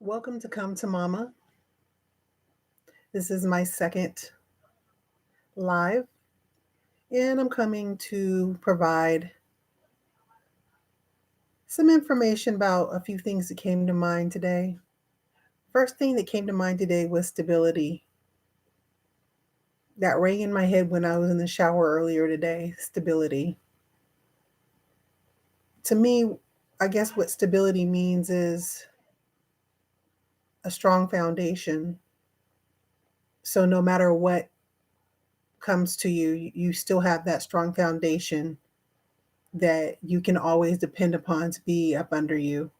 Welcome to Come to Mama. This is my second live, and I'm coming to provide some information about a few things that came to mind today. First thing that came to mind today was stability. That rang in my head when I was in the shower earlier today. Stability. To me, I guess what stability means is a strong foundation. So no matter what comes to you, you still have that strong foundation that you can always depend upon to be up under you,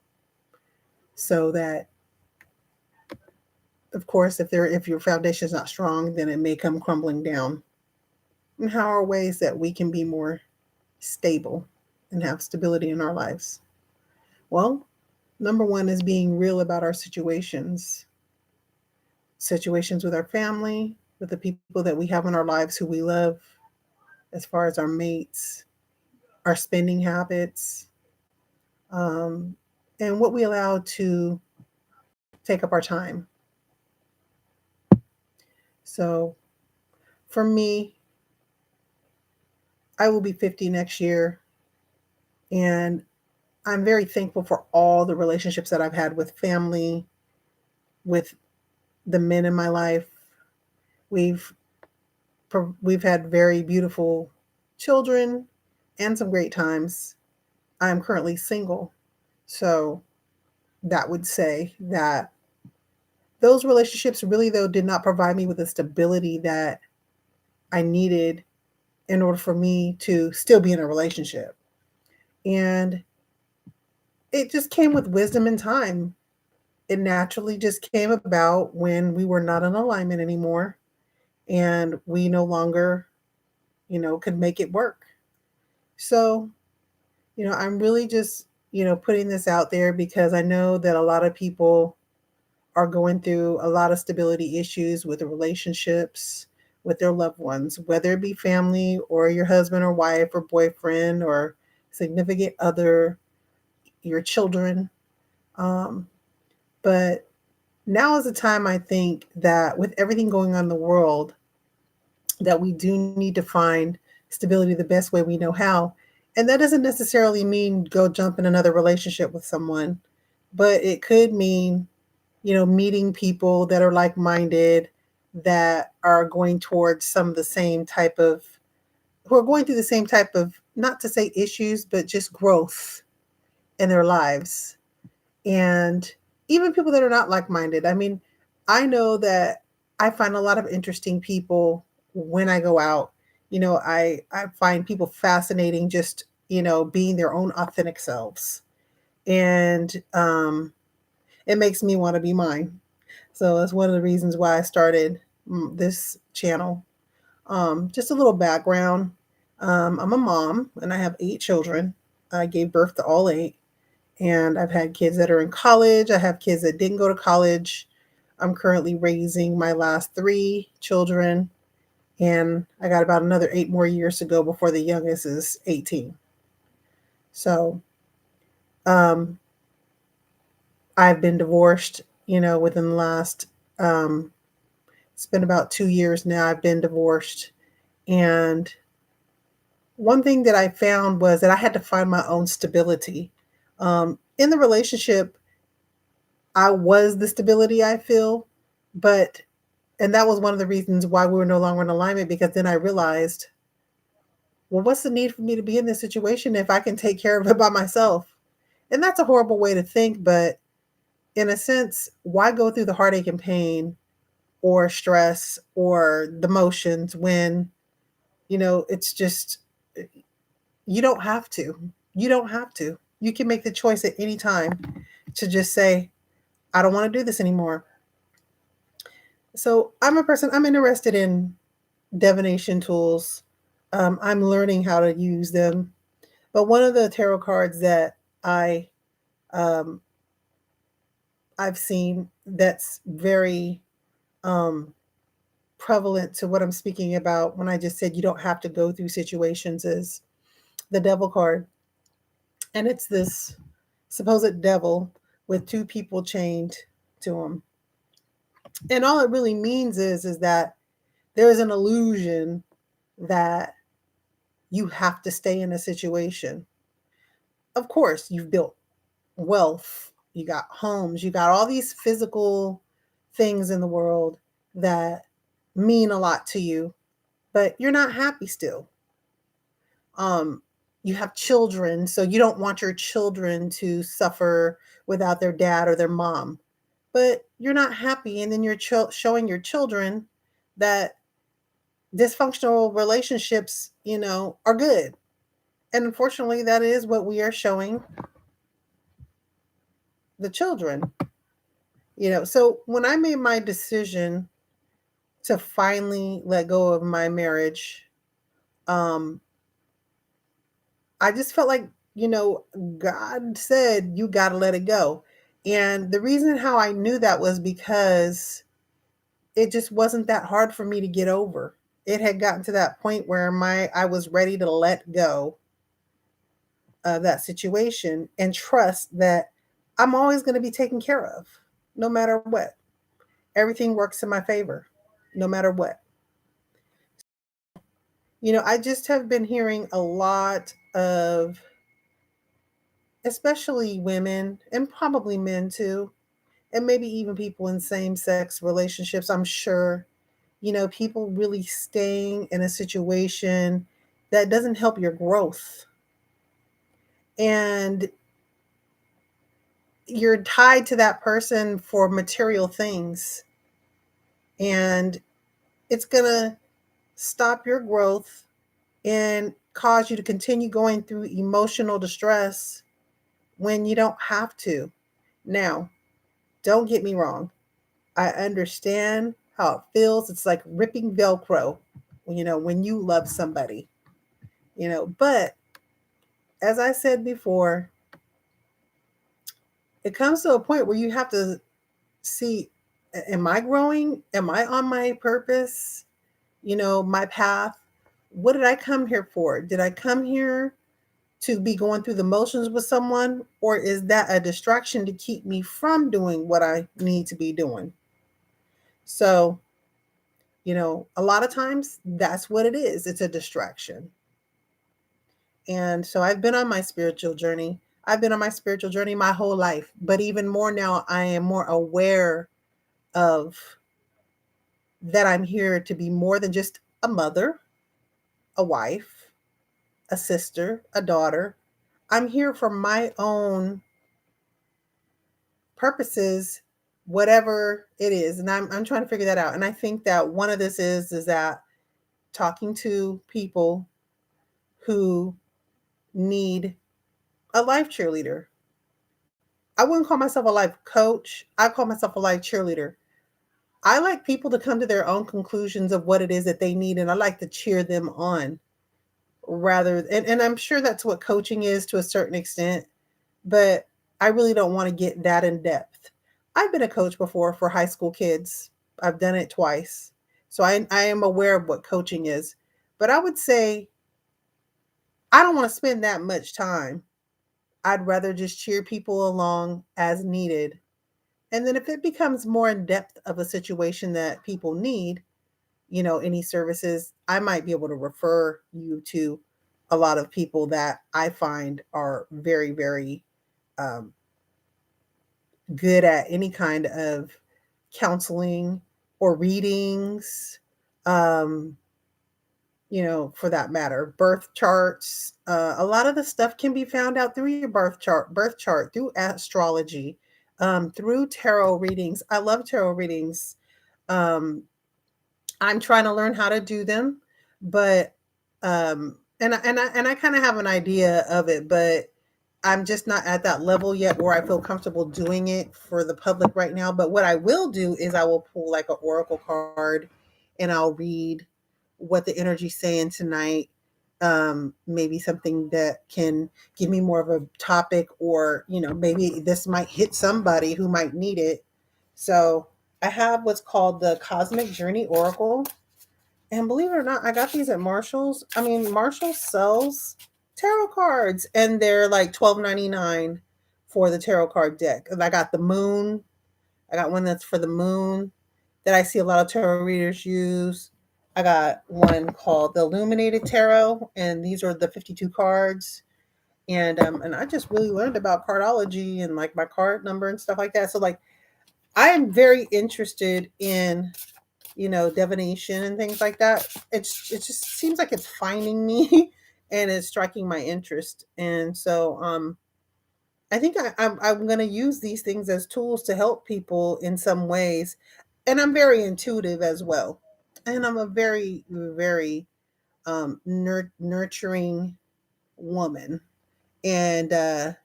so that, of course, if your foundation is not strong, then it may come crumbling down. And how are ways that we can be more stable and have stability in our lives? Well, number one is being real about our situations with our family, with the people that we have in our lives who we love, as far as our mates, our spending habits, um, and what we allow to take up our time. So for me, I will be 50 next year, and I'm very thankful for all the relationships that I've had with family, with the men in my life. We've we've had very beautiful children and some great times. I'm currently single, so that would say that those relationships really, though, did not provide me with the stability that I needed in order for me to still be in a relationship. And it just came with wisdom and time. It naturally just came about when we were not in alignment anymore, and we no longer, could make it work. So, I'm really just, putting this out there because I know that a lot of people are going through a lot of stability issues with the relationships with their loved ones, whether it be family or your husband or wife or boyfriend or significant other, your children. Um, but now is the time, I think, that with everything going on in the world, that we do need to find stability the best way we know how. And that doesn't necessarily mean go jump in another relationship with someone, but it could mean, meeting people that are like minded, that are going towards some of the same type of, who are going through the same type of, not to say issues, but just growth in their lives. And even people that are not like minded. I mean, I know that I find a lot of interesting people when I go out. I find people fascinating, just, being their own authentic selves. And it makes me want to be mine. So that's one of the reasons why I started this channel. Just a little background. I'm a mom and I have 8 children. I gave birth to all 8, and I've had kids that are in college. I have kids that didn't go to college. I'm currently raising my last 3 children, and I got about another 8 more years to go before the youngest is 18. So, um, I've been divorced, within the last, it's been about 2 years now. I've been divorced. And one thing that I found was that I had to find my own stability. In the relationship, I was the stability, I feel, but and that was one of the reasons why we were no longer in alignment, because then I realized, well, what's the need for me to be in this situation if I can take care of it by myself? And that's a horrible way to think, but in a sense, why go through the heartache and pain or stress or the motions when, it's just, you don't have to. You don't have to. You can make the choice at any time to just say, I don't want to do this anymore. So I'm interested in divination tools. I'm learning how to use them. But one of the tarot cards that um, I've seen that's very um, prevalent to what I'm speaking about when I just said you don't have to go through situations is the devil card. And it's this supposed devil with 2 people chained to them. And all it really means is that there's an illusion that you have to stay in a situation. Of course, you've built wealth, you got homes, you got all these physical things in the world that mean a lot to you, but you're not happy still. Um, you have children, so you don't want your children to suffer without their dad or their mom, but you're not happy. And then you're showing your children that dysfunctional relationships, are good. And unfortunately, that is what we are showing the children. So when I made my decision to finally let go of my marriage, um, I just felt like, God said, you got to let it go. And the reason how I knew that was because it just wasn't that hard for me to get over. It had gotten to that point where I was ready to let go of that situation and trust that I'm always going to be taken care of no matter what. Everything works in my favor no matter what. I just have been hearing a lot of, especially women and probably men too, and maybe even people in same sex relationships, I'm sure, people really staying in a situation that doesn't help your growth. And you're tied to that person for material things. And it's going to stop your growth and cause you to continue going through emotional distress when you don't have to. Now, don't get me wrong. I understand how it feels. It's like ripping Velcro, when you love somebody, but as I said before, it comes to a point where you have to see, am I growing? Am I on my purpose? My path? What did I come here for? Did I come here to be going through the motions with someone, or is that a distraction to keep me from doing what I need to be doing? So, a lot of times that's what it is. It's a distraction. And so I've been on my spiritual journey. I've been on my spiritual journey my whole life, but even more now, I am more aware of that I'm here to be more than just a mother, a wife, a sister, a daughter. I'm here for my own purposes, whatever it is. And I'm trying to figure that out. And I think that one of this is that talking to people who need a life cheerleader. I wouldn't call myself a life coach. I call myself a life cheerleader. I like people to come to their own conclusions of what it is that they need, and I like to cheer them on and I'm sure that's what coaching is to a certain extent, but I really don't want to get that in depth. I've been a coach before for high school kids. I've done it twice. So I am aware of what coaching is. But I would say I don't want to spend that much time. I'd rather just cheer people along as needed. And then if it becomes more in depth of a situation that people need, any services, I might be able to refer you to a lot of people that I find are very, very um, good at any kind of counseling or readings, um, for that matter, birth charts. A lot of the stuff can be found out through your birth chart, through astrology, through tarot readings. I love tarot readings. Um, I'm trying to learn how to do them, but and I kind of have an idea of it, but I'm just not at that level yet where I feel comfortable doing it for the public right now. But what I will do is I will pull like an oracle card and I'll read what the energy's saying tonight. Maybe something that can give me more of a topic, or maybe this might hit somebody who might need it. So I have what's called the Cosmic Journey Oracle. And believe it or not, I got these at Marshall's. I mean, Marshall sells tarot cards, and they're like $12.99 for the tarot card deck. And I got the moon, I got one that's for the moon that I see a lot of tarot readers use. I got one called the Illuminated Tarot, and these are the 52 cards. And I just really learned about cardology and like my card number and stuff like that. So like I am very interested in, divination and things like that. It just seems like it's finding me and it's striking my interest. And so I think I'm going to use these things as tools to help people in some ways. And I'm very intuitive as well. And I'm a very, very nurturing woman. And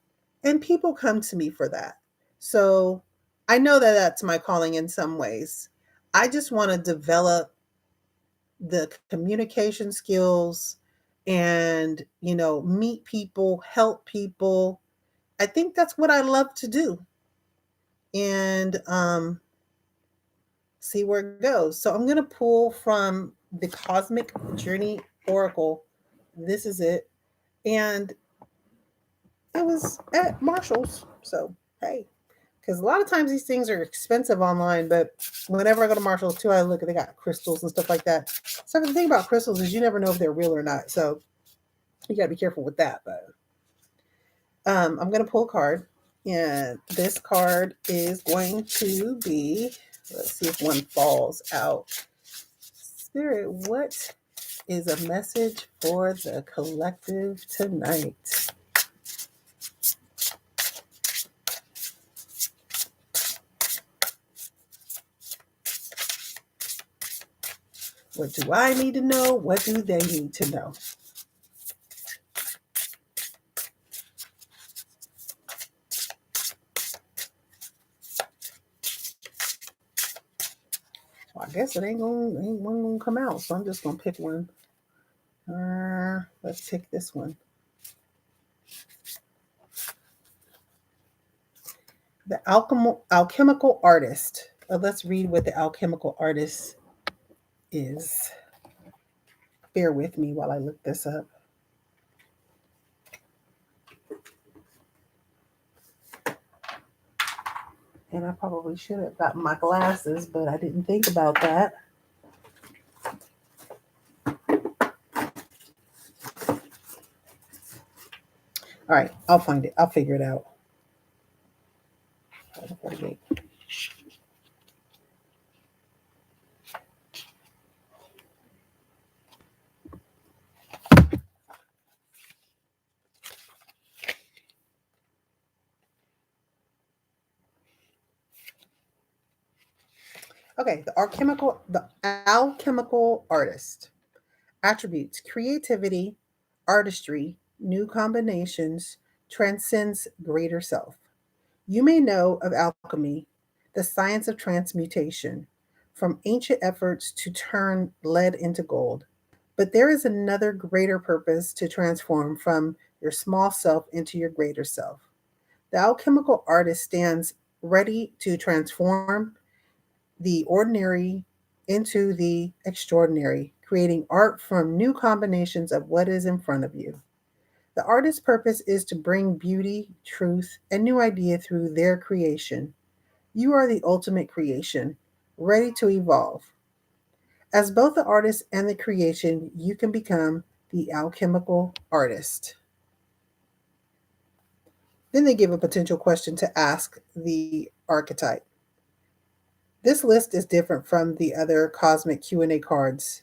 people come to me for that. So I know that that's my calling in some ways. I just want to develop the communication skills and, meet people, help people. I think that's what I love to do. And see where it goes. So I'm going to pull from the Cosmic Journey Oracle. This is it. And it was at Marshall's. So, hey, because a lot of times these things are expensive online, but whenever I go to Marshall's too, I look at they got crystals and stuff like that. So the thing about crystals is you never know if they're real or not. So you got to be careful with that. But I'm going to pull a card. And this card is going to be, let's see if one falls out. Spirit, what is a message for the collective tonight? What do I need to know? What do they need to know? Well, I guess ain't one gonna come out, so I'm just gonna pick one. Let's pick this one. The alchemical artist. Let's read what the alchemical artist is. Bear with me while I look this up. And I probably should have gotten my glasses, but I didn't think about that. All right, I'll find it. I'll figure it out. Okay, the alchemical artist. Attributes: creativity, artistry, new combinations, transcends greater self. You may know of alchemy, the science of transmutation, from ancient efforts to turn lead into gold. But there is another greater purpose to transform from your small self into your greater self. The alchemical artist stands ready to transform the ordinary into the extraordinary, creating art from new combinations of what is in front of you. The artist's purpose is to bring beauty, truth, and new idea through their creation. You are the ultimate creation, ready to evolve. As both the artist and the creation, you can become the alchemical artist. Then they give a potential question to ask the archetype. This list is different from the other cosmic Q&A cards.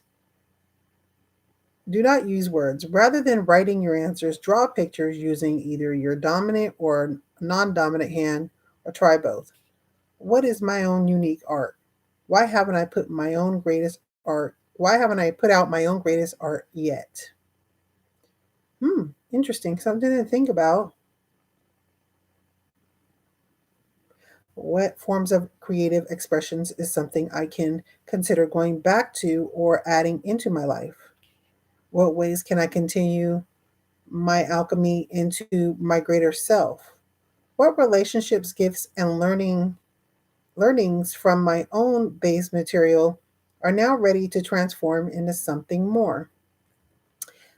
Do not use words. Rather than writing your answers, draw pictures using either your dominant or non-dominant hand, or try both. What is my own unique art? Why haven't I put my own greatest art? Why haven't I put out my own greatest art yet? Interesting. Something to think about. What forms of creative expressions is something I can consider going back to or adding into my life? What ways can I continue my alchemy into my greater self? What relationships, gifts, and learnings from my own base material are now ready to transform into something more?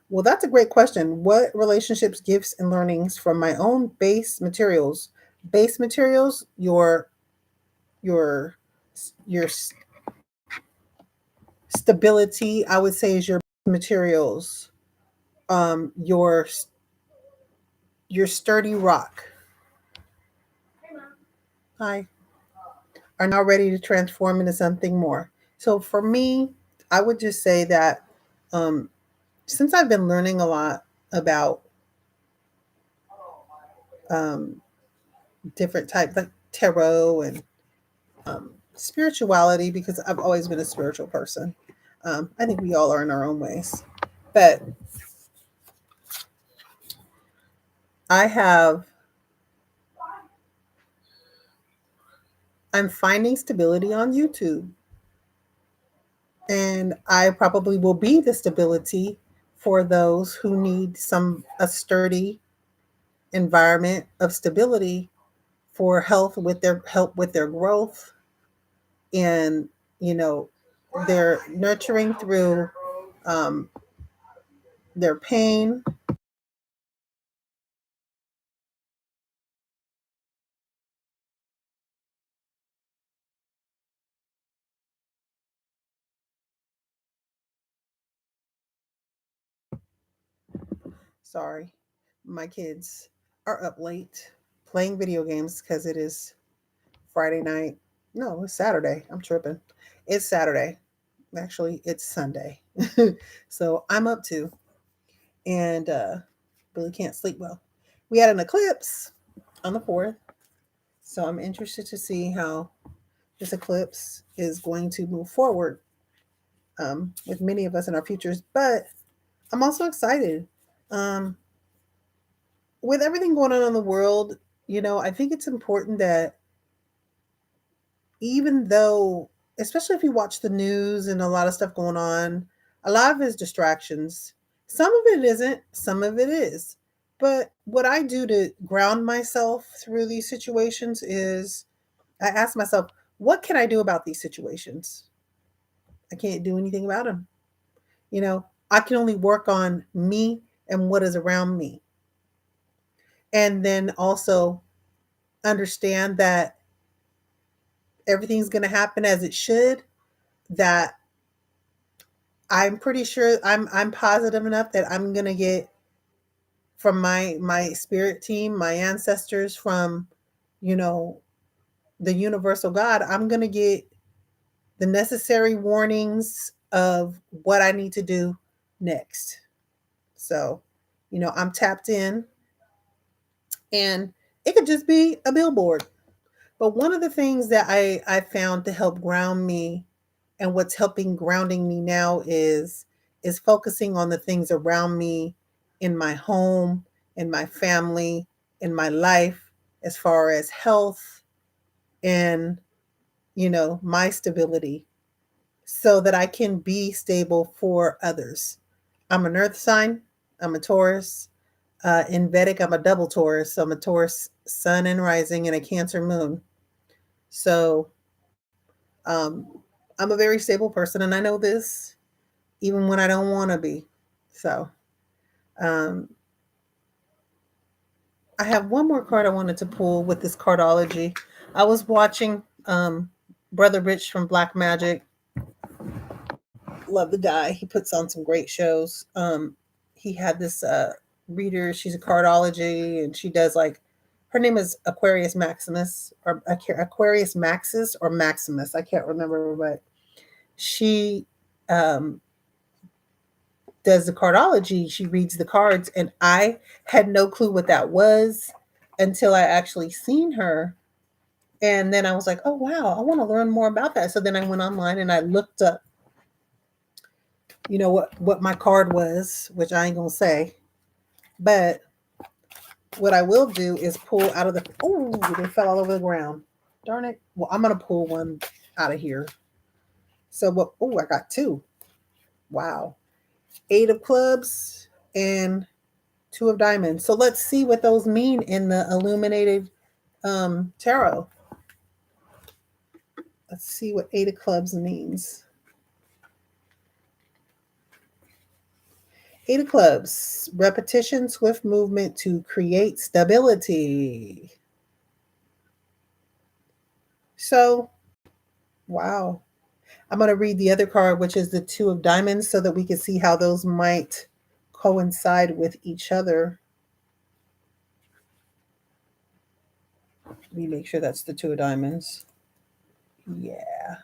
Well, that's a great question. What relationships, gifts, and learnings from my own base materials? Base materials, your your stability, I would say, is your materials. Your sturdy rock. Hi. Are now ready to transform into something more. So for me, I would just say that um, since I've been learning a lot about um, different types like tarot and spirituality, because I've always been a spiritual person. I think we all are in our own ways. But I have, I'm finding stability on YouTube. And I probably will be the stability for those who need a sturdy environment of stability for health with their help with their growth, and you know their nurturing through um, their pain. Sorry, my kids are up late playing video games because it is Friday night. No, it's Saturday. I'm tripping. It's Saturday. Actually, it's Sunday. So I'm up too, and really can't sleep well. We had an eclipse on the 4th, so I'm interested to see how this eclipse is going to move forward with many of us in our futures. But I'm also excited. Um, with everything going on in the world, I think it's important that even though, especially if you watch the news and a lot of stuff going on, a lot of it is distractions. Some of it isn't, some of it is. But what I do to ground myself through these situations is I ask myself, what can I do about these situations? I can't do anything about them. I can only work on me and what is around me. And then also understand that everything's going to happen as it should, that I'm pretty sure I'm positive enough that I'm going to get from my spirit team, my ancestors, from you know the universal God, I'm going to get the necessary warnings of what I need to do next. So, I'm tapped in, and it could just be a billboard. But one of the things that I found to help ground me, and what's helping grounding me now, is focusing on the things around me, in my home, in my family, in my life, as far as health and my stability, so that I can be stable for others. I'm an earth sign. I'm a Taurus. In Vedic, I'm a double Taurus. So I'm a Taurus sun and rising and a Cancer moon. So um, I'm a very stable person, and I know this even when I don't want to be. So um, I have one more card I wanted to pull with this cardology. I was watching Brother Rich from Black Magic. Love the guy. He puts on some great shows. He had this reader. She's a cardology, and she does like, her name is Aquarius Maximus, or Aquarius Maxis or Maximus. I can't remember, but she um, does the cardology. She reads the cards, and I had no clue what that was until I actually seen her. And then I was like, oh wow, I want to learn more about that. So then I went online and I looked up, what my card was, which I ain't gonna say. But what I will do is pull out of the, oh, they fell all over the ground. Darn it. Well, I'm gonna pull one out of here. So what, oh, I got two. Wow. 8 of clubs and 2 of diamonds. So let's see what those mean in the illuminated tarot. Let's see what 8 of clubs means. 8 of clubs, repetition, swift movement to create stability. So Wow. I'm going to read the other card, which is the Two of Diamonds, so that we can see how those might coincide with each other. Let me make sure that's the Two of Diamonds. Yeah.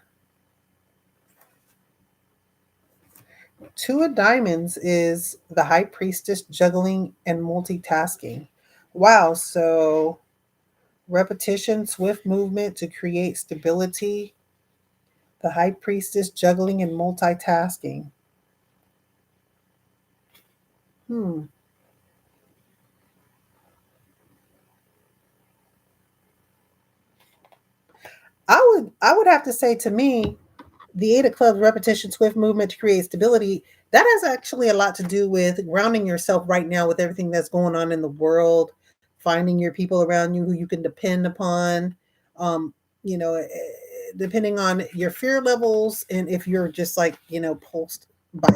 Two of Diamonds is the High Priestess, juggling and multitasking. Wow. So repetition, swift movement to create stability. The High Priestess, juggling and multitasking. Hmm. I would have to say, to me, the Eight of Clubs, repetition, swift movement to create stability, that has actually a lot to do with grounding yourself right now with everything that's going on in the world, finding your people around you who you can depend upon. Um, you know, depending on your fear levels, and if you're just like, pulsed by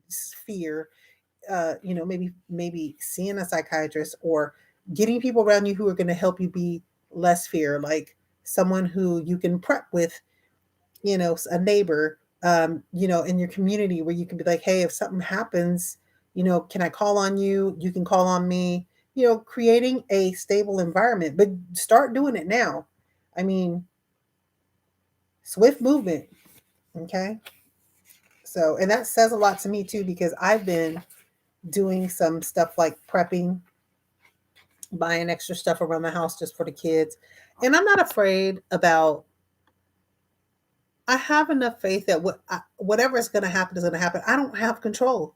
this fear, maybe seeing a psychiatrist, or getting people around you who are going to help you be less fear, like someone who you can prep with, a neighbor, in your community, where you can be like, hey, if something happens, can I call on you? You can call on me, creating a stable environment, but start doing it now. I mean, swift movement. Okay. So, and that says a lot to me too, because I've been doing some stuff like prepping, buying extra stuff around the house just for the kids. And I'm not afraid about, I have enough faith that whatever is going to happen is going to happen. I don't have control.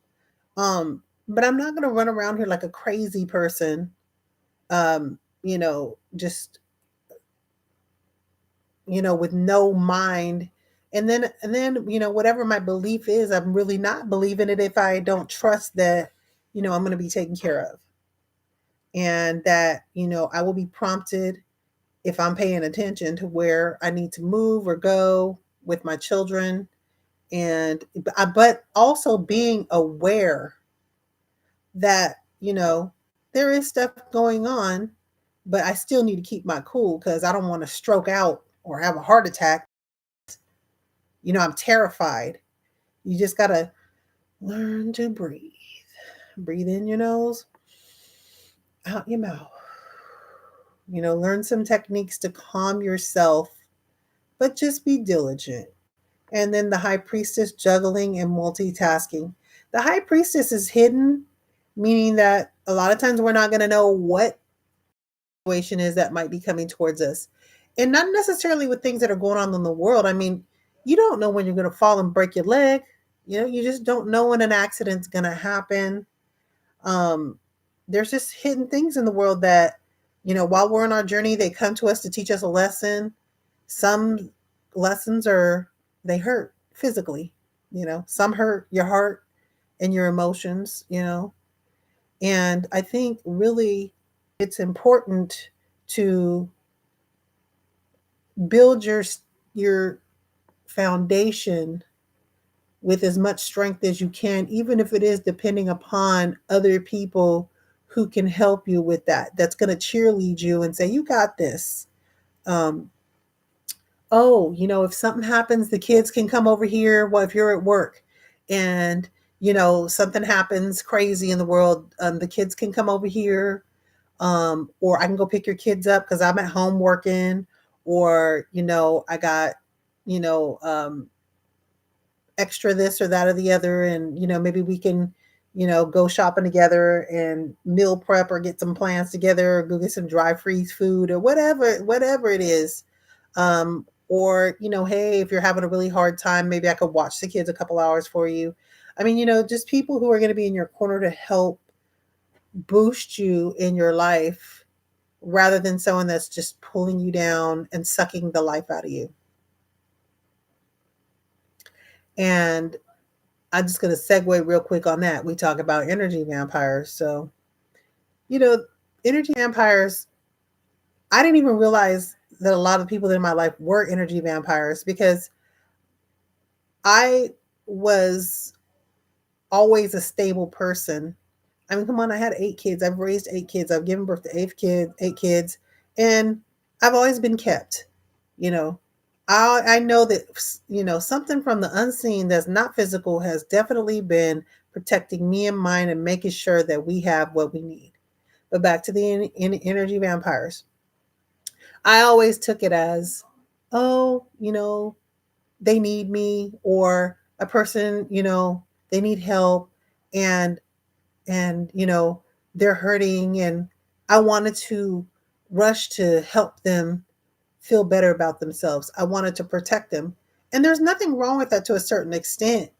But I'm not going to run around here like a crazy person, just, with no mind. And then, whatever my belief is, I'm really not believing it if I don't trust that, I'm going to be taken care of, and that, I will be prompted if I'm paying attention to where I need to move or go with my children. And, but also being aware that, there is stuff going on, but I still need to keep my cool, because I don't want to stroke out or have a heart attack. I'm terrified. You just got to learn to breathe. Breathe in your nose, out your mouth. Learn some techniques to calm yourself, but just be diligent. And then the High Priestess, juggling and multitasking. The High Priestess is hidden, meaning that a lot of times we're not going to know what situation is that might be coming towards us. And not necessarily with things that are going on in the world. I mean, you don't know when you're going to fall and break your leg. You just don't know when an accident's going to happen. Um, there's just hidden things in the world that, while we're on our journey, they come to us to teach us a lesson. Some lessons they hurt physically, some hurt your heart and your emotions, and I think really it's important to build your foundation with as much strength as you can, even if it is depending upon other people who can help you with that. That's going to cheerlead you and say, you got this. Um, oh, if something happens, the kids can come over here. Well, if you're at work and, something happens crazy in the world, the kids can come over here. Or I can go pick your kids up because I'm at home working, or, I got, you know, um, extra this or that or the other. And, maybe we can, go shopping together and meal prep, or get some plans together, or go get some dry freeze food, or whatever it is. Or, hey, if you're having a really hard time, maybe I could watch the kids a couple hours for you. I mean, just people who are going to be in your corner to help boost you in your life, rather than someone that's just pulling you down and sucking the life out of you. And I'm just going to segue real quick on that. We talk about energy vampires. So, you know, energy vampires, I didn't even realize that a lot of people in my life were energy vampires, because I was always a stable person. I mean, come on, I had 8 kids. I've raised 8 kids. I've given birth to 8 kids, and I've always been kept, you know. I know that something from the unseen that's not physical has definitely been protecting me and mine and making sure that we have what we need. But back to the energy vampires. I always took it as, oh, they need me, or a person, they need help, and and they're hurting, and I wanted to rush to help them feel better about themselves. I wanted to protect them. And there's nothing wrong with that to a certain extent.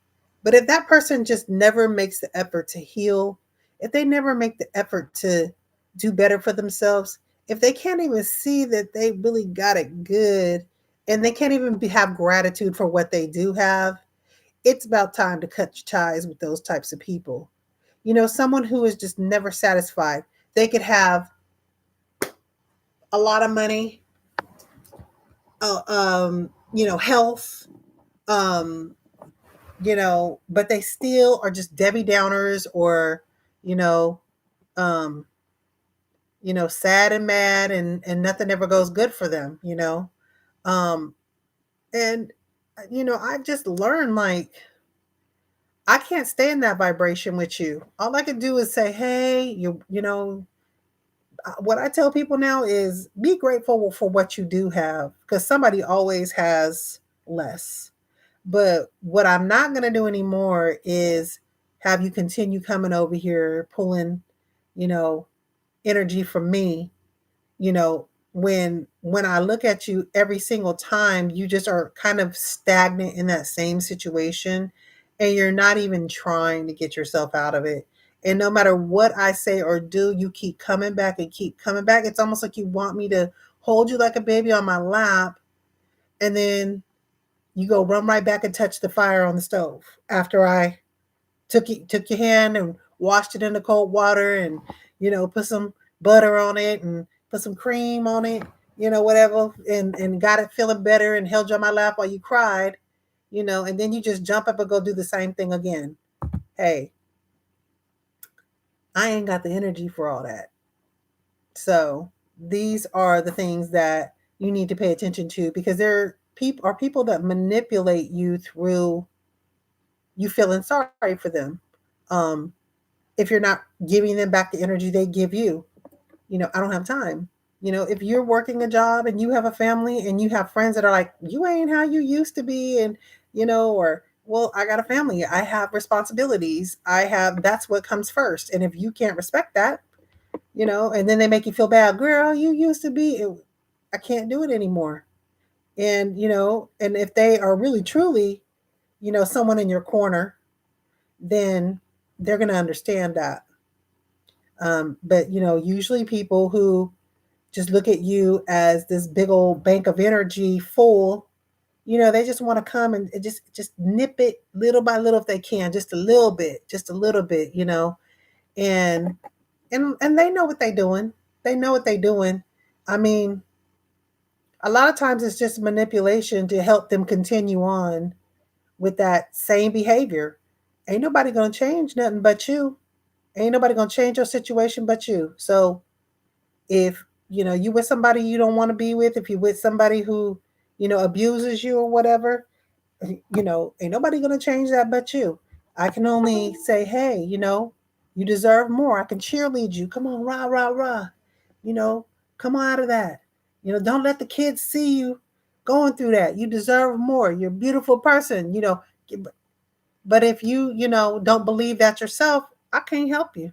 But if that person just never makes the effort to heal, if they never make the effort to do better for themselves, if they can't even see that they really got it good, and they can't even have gratitude for what they do have, it's about time to cut ties with those types of people. Someone who is just never satisfied. They could have a lot of money, health, um, but they still are just Debbie Downers, or, you know, um, sad and mad, and nothing ever goes good for them. Um, and I've just learned, like, I can't stay in that vibration with you. All I can do is say, hey, what I tell people now is be grateful for what you do have, because somebody always has less. But what I'm not going to do anymore is have you continue coming over here pulling, you know, energy from me, when I look at you every single time, you just are kind of stagnant in that same situation, and you're not even trying to get yourself out of it. And no matter what I say or do, you keep coming back and keep coming back. It's almost like you want me to hold you like a baby on my lap, and then you go run right back and touch the fire on the stove after I took your hand and washed it in the cold water, and put some butter on it and put some cream on it, whatever, and got it feeling better, and held you on my lap while you cried, and then you just jump up and go do the same thing again. Hey, I ain't got the energy for all that. So these are the things that you need to pay attention to, because there are people that manipulate you through you feeling sorry for them. Um, if you're not giving them back the energy they give you, I don't have time. If you're working a job and you have a family and you have friends that are like, you ain't how you used to be, and, or, well, I got a family, I have responsibilities, that's what comes first. And if you can't respect that, and then they make you feel bad, girl, you used to be, I can't do it anymore. And if they are really, truly, someone in your corner, then they're going to understand that. But usually people who just look at you as this big old bank of energy full, they just want to come and just nip it little by little if they can, just a little bit, and and they know what they're doing. They know what they're doing. I mean, a lot of times it's just manipulation to help them continue on with that same behavior. Ain't nobody gonna change nothing but you. Ain't nobody gonna change your situation but you. So if you with somebody you don't want to be with, if you with somebody who abuses you or whatever, ain't nobody gonna change that but you. I can only say, hey, you deserve more. I can cheerlead you. Come on, rah rah rah. you know Come on out of that. Don't let the kids see you going through that. You deserve more. You're a beautiful person. But if you don't believe that yourself, I can't help you.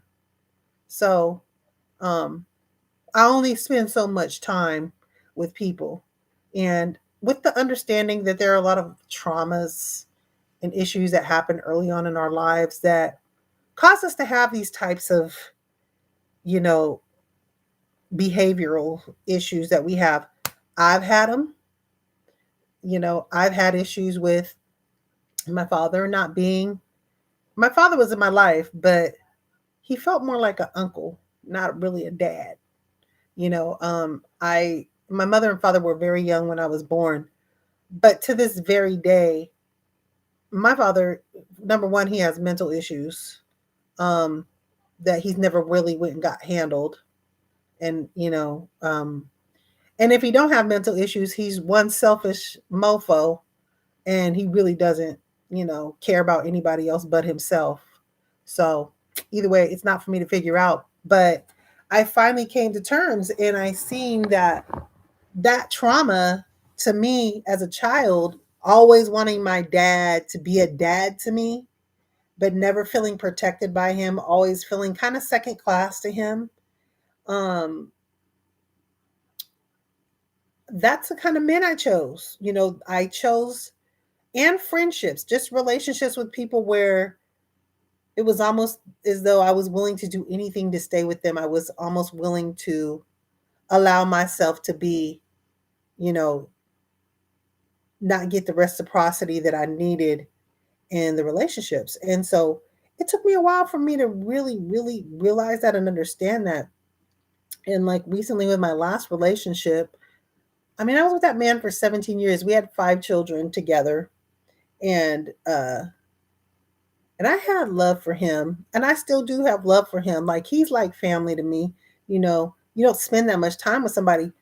So um I only spend so much time with people, and with the understanding that there are a lot of traumas and issues that happen early on in our lives that cause us to have these types of, you know, behavioral issues that we have. I've had them. I've had issues with my father not being, my father was in my life, but he felt more like an uncle, not really a dad. My mother and father were very young when I was born, but to this very day, my father, number one, he has mental issues, um, that he's never really went and got handled, and And if he don't have mental issues, he's one selfish mofo, and he really doesn't, care about anybody else but himself. So either way, it's not for me to figure out. But I finally came to terms, and I seen that that trauma to me as a child, always wanting my dad to be a dad to me, but never feeling protected by him, always feeling kind of second class to him. Um, that's the kind of men I chose. I chose, and friendships, just relationships with people where it was almost as though I was willing to do anything to stay with them. I was almost willing to allow myself to be, you know, not get the reciprocity that I needed in the relationships. And so it took me a while for me to really, really realize that and understand that. And like recently with my last relationship, I mean, I was with that man for 17 years. We had 5 children together. And and I had love for him, and I still do have love for him. Like he's like family to me. You don't spend that much time with somebody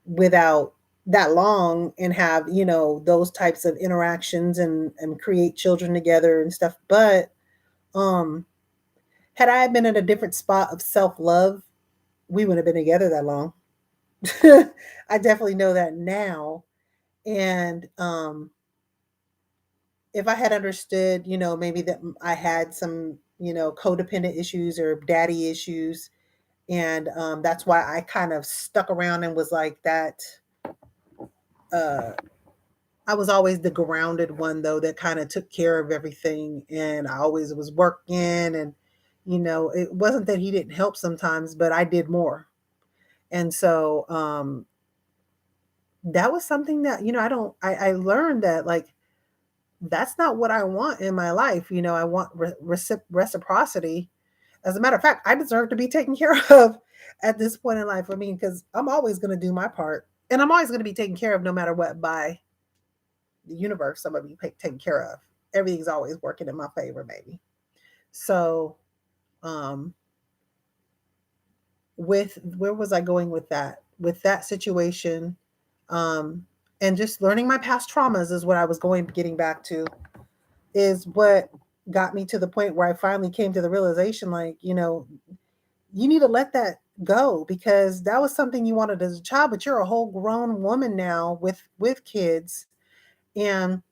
without that long and have, those types of interactions and create children together and stuff. But um had I been in a different spot of self-love, we wouldn't have been together that long. I definitely know that now. And if I had understood, maybe that I had some, codependent issues or daddy issues, and that's why I kind of stuck around and was like that. Uh, I was always the grounded one, though, that kind of took care of everything, and I always was working, and it wasn't that he didn't help sometimes, but I did more, and so that was something that I don't. I learned that like that's not what I want in my life. I want reciprocity. As a matter of fact, I deserve to be taken care of at this point in life. I mean, because I'm always going to do my part, and I'm always going to be taken care of no matter what by the universe. I'm going to be taken care of. Everything's always working in my favor, baby. So, um, with where was I going with that? With that situation, um, and just learning my past traumas is what I was getting back to, is what got me to the point where I finally came to the realization, like, you need to let that go, because that was something you wanted as a child, but you're a whole grown woman now with kids, and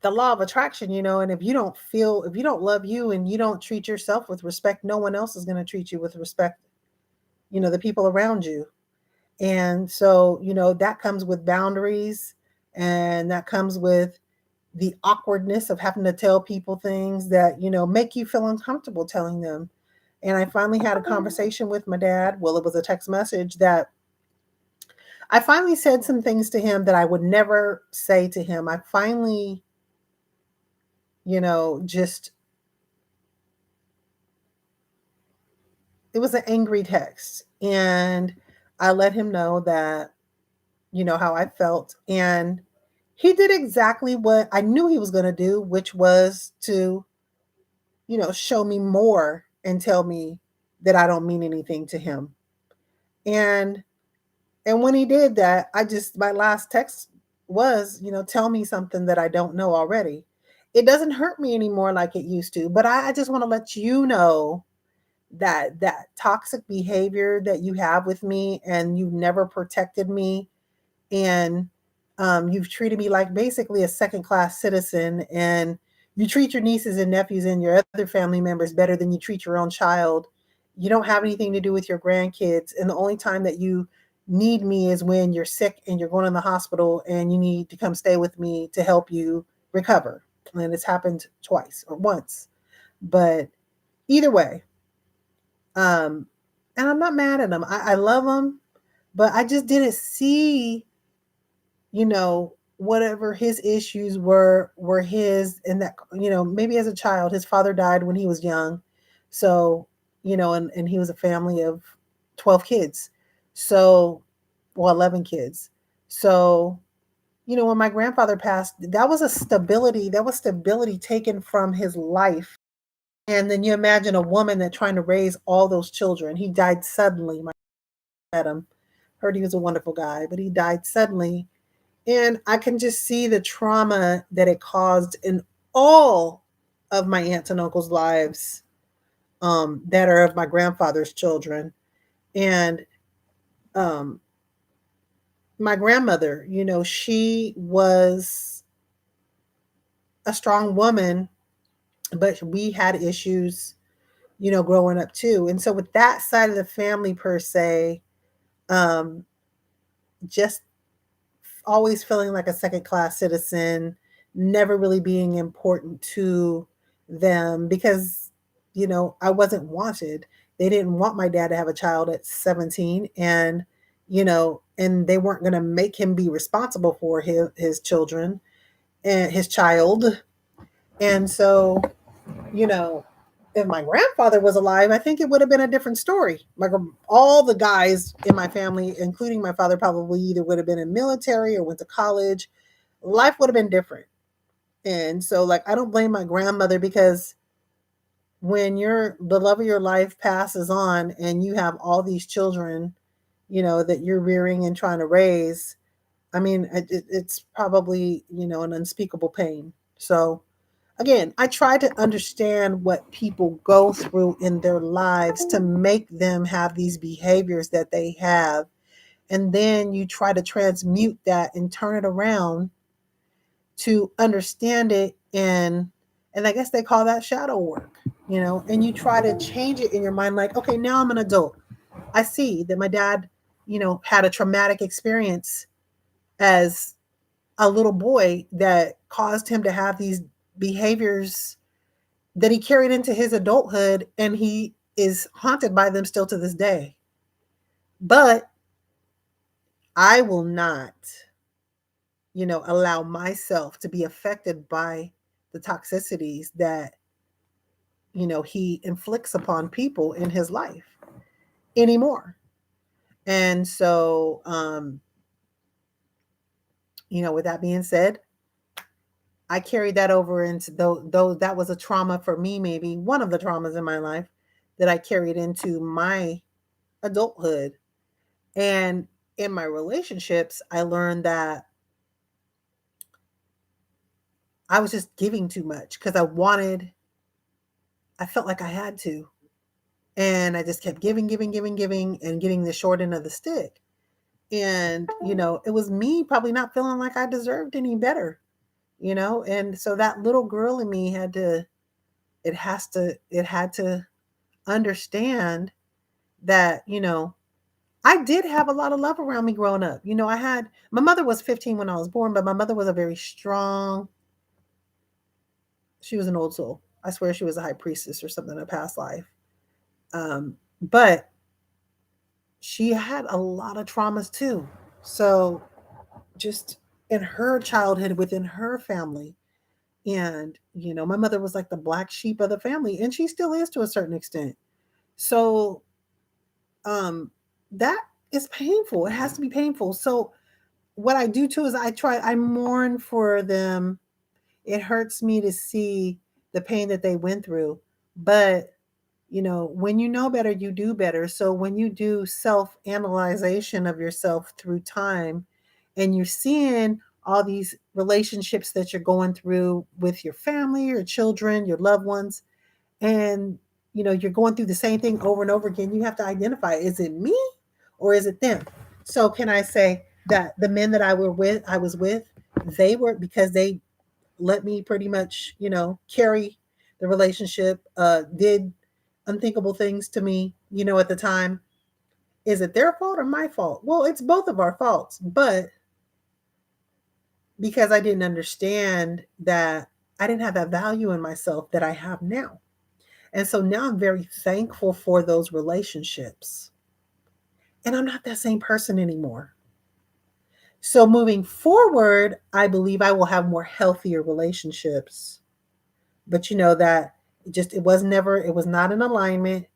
the law of attraction, and if you don't love you and you don't treat yourself with respect, no one else is going to treat you with respect, the people around you. And so, that comes with boundaries, and that comes with the awkwardness of having to tell people things that, make you feel uncomfortable telling them. And I finally had a conversation with my dad. Well, it was a text message that I finally said some things to him that I would never say to him. I finally, just, it was an angry text. And I let him know that, how I felt. And he did exactly what I knew he was going to do, which was to, show me more and tell me that I don't mean anything to him. And when he did that, my last text was, tell me something that I don't know already. It doesn't hurt me anymore like it used to, but I just want to let you know that that toxic behavior that you have with me, and you've never protected me, and you've treated me like basically a second class citizen, and you treat your nieces and nephews and your other family members better than you treat your own child. You don't have anything to do with your grandkids, and the only time that you need me is when you're sick and you're going in the hospital and you need to come stay with me to help you recover. And it's happened twice or once, but either way, um and I'm not mad at him. I love him, but I just didn't see, whatever his issues were his. And that, maybe as a child, his father died when he was young. So, and he was a family of 12 kids. So, well, 11 kids. So, when my grandfather passed, that was stability taken from his life. And then you imagine a woman that trying to raise all those children. He died suddenly. My met him. Heard he was a wonderful guy, but he died suddenly. And I can just see the trauma that it caused in all of my aunts and uncles' lives, that are of my grandfather's children. And um, my grandmother, she was a strong woman, but we had issues, growing up too. And so with that side of the family per se, um, just always feeling like a second class citizen, never really being important to them because, I wasn't wanted. They didn't want my dad to have a child at 17, and they weren't going to make him be responsible for his children and his child. And so, you know, if my grandfather was alive, I think it would have been a different story. All the guys in my family, including my father, probably either would have been in military or went to college. Life would have been different. And so, like, I don't blame my grandmother because when the love of your life passes on and you have all these children, that you're rearing and trying to raise, I mean, it's probably, an unspeakable pain. So, again, I try to understand what people go through in their lives to make them have these behaviors that they have. And then you try to transmute that and turn it around to understand it. And I guess they call that shadow work, and you try to change it in your mind like, okay, now I'm an adult. I see that my dad, had a traumatic experience as a little boy that caused him to have these behaviors that he carried into his adulthood, and he is haunted by them still to this day. But I will not, allow myself to be affected by the toxicities that, he inflicts upon people in his life anymore. And so, with that being said, I carried that over into though that was a trauma for me, maybe one of the traumas in my life that I carried into my adulthood. And in my relationships, I learned that I was just giving too much because I felt like I had to. And I just kept giving, giving, giving, giving, and getting the short end of the stick. And, it was me probably not feeling like I deserved any better, and so that little girl in me it had to understand that, I did have a lot of love around me growing up. My mother was 15 when I was born, but my mother was a very strong, she was an old soul. I swear she was a high priestess or something in a past life. But she had a lot of traumas too. So just in her childhood within her family. And, my mother was like the black sheep of the family, and she still is to a certain extent. So um that is painful. It has to be painful. So what I do too is I mourn for them. It hurts me to see the pain that they went through. But, when you know better, you do better. So when you do self-analyzation of yourself through time and you're seeing all these relationships that you're going through with your family, your children, your loved ones, and you're going through the same thing over and over again, you have to identify, is it me or is it them? So can I say that the men that I was with, they were, because they let me pretty much, carry the relationship, did unthinkable things to me, at the time. Is it their fault or my fault? Well, it's both of our faults, but because I didn't understand that I didn't have that value in myself that I have now. And so now I'm very thankful for those relationships. And I'm not that same person anymore. So moving forward, I believe I will have more healthier relationships. But that it was not in alignment.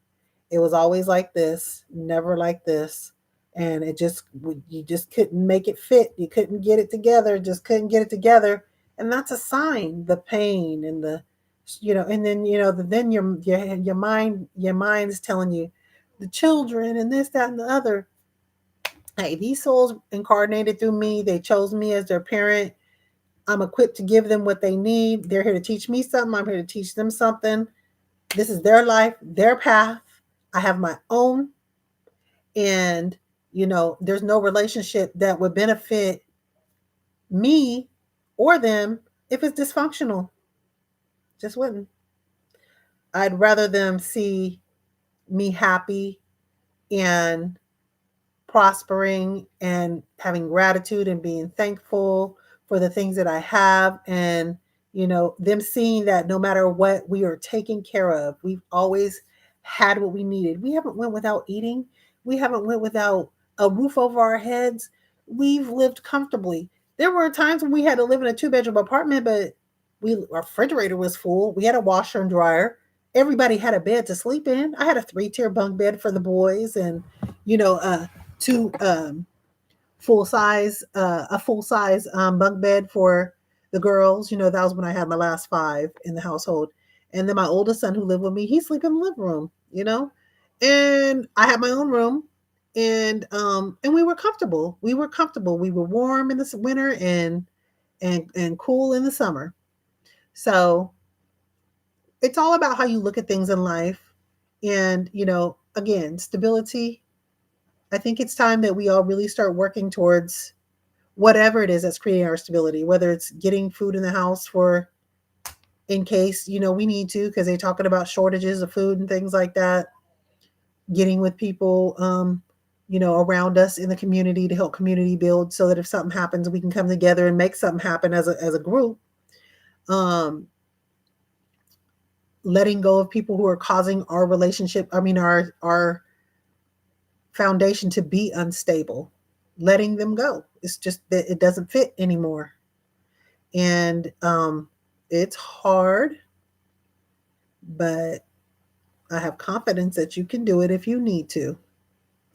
It was always like this, never like this. And you just couldn't make it fit. You couldn't get it together, just couldn't get it together. And that's a sign, the pain and and then, then your mind's telling you the children and this, that, and the other. Hey, these souls incarnated through me, they chose me as their parent. I'm equipped to give them what they need. They're here to teach me something. I'm here to teach them something. This is their life, their path. I have my own. And, there's no relationship that would benefit me or them if it's dysfunctional. Just wouldn't. I'd rather them see me happy and prospering and having gratitude and being thankful for the things that I have, and them seeing that no matter what, we are taken care of. We've always had what we needed. We haven't went without eating. We haven't went without a roof over our heads. We've lived comfortably. There were times when we had to live in a two-bedroom apartment, but our refrigerator was full. We had a washer and dryer. Everybody had a bed to sleep in. I had a three-tier bunk bed for the boys, and you know, uh, two a full size bunk bed for the girls. That was when I had my last five in the household, and then my oldest son who lived with me, he sleep in the living room. And I had my own room, and we were comfortable. We were comfortable. We were warm in the winter and cool in the summer. So it's all about how you look at things in life, and again, stability. I think it's time that we all really start working towards whatever it is that's creating our stability, whether it's getting food in the house for in case, we need to, because they're talking about shortages of food and things like that, getting with people, around us in the community to help community build so that if something happens, we can come together and make something happen as a group. Um, Letting go of people who are causing our relationship, I mean, our foundation to be unstable, letting them go. It's just that it doesn't fit anymore. And it's hard, but I have confidence that you can do it if you need to.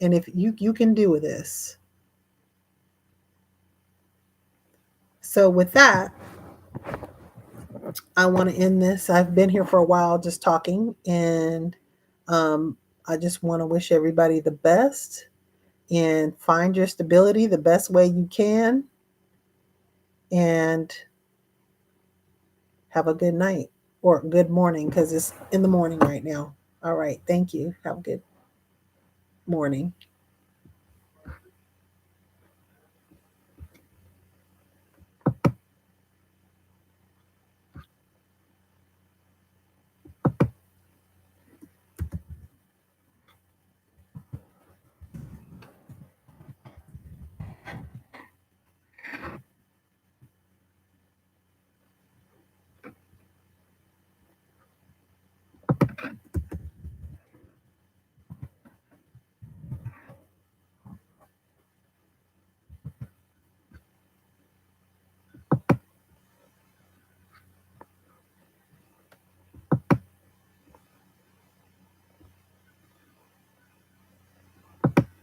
And if you can do this. So with that, I want to end this. I've been here for a while just talking, and um, I just want to wish everybody the best and find your stability the best way you can, and have a good night or good morning because it's in the morning right now. All right. Thank you. Have a good morning.